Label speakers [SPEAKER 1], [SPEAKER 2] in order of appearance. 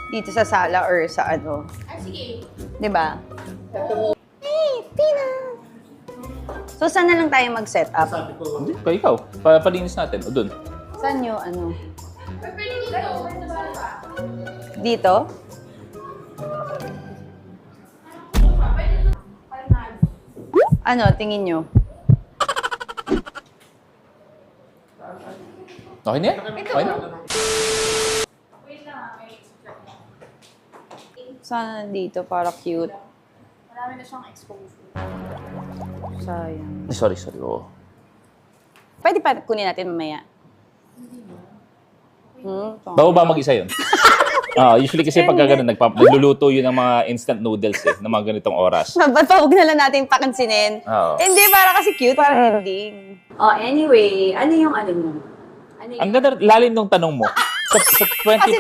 [SPEAKER 1] dito sa sala or sa ano.
[SPEAKER 2] Sige.
[SPEAKER 1] Diba? Hey, Tina! So, saan na lang tayo mag-set up?
[SPEAKER 3] Hindi, ikaw. Palinis natin. O dun.
[SPEAKER 1] Saan yung ano?
[SPEAKER 2] Pwede dito.
[SPEAKER 1] Dito? Ano, tingin nyo?
[SPEAKER 3] Okay na yan? Okay na?
[SPEAKER 1] Sana dito para cute.
[SPEAKER 2] Marami na siyang exposure.
[SPEAKER 1] Sayang.
[SPEAKER 3] Sorry. Oo.
[SPEAKER 1] Pwede pa kunin natin mamaya.
[SPEAKER 3] Bago ba mag-isa yun? Usually kasi pag gano'n, nagluluto yun ng mga instant noodles ng mga ganitong oras.
[SPEAKER 1] Ba't pa huwag na lang natin pakansinin?
[SPEAKER 3] Oo.
[SPEAKER 1] Hindi, para kasi cute. Para ending. Oh, anyway, ano yung ano mo? Ano
[SPEAKER 3] Ang ganda, lalim nung tanong mo. Sa 20 plus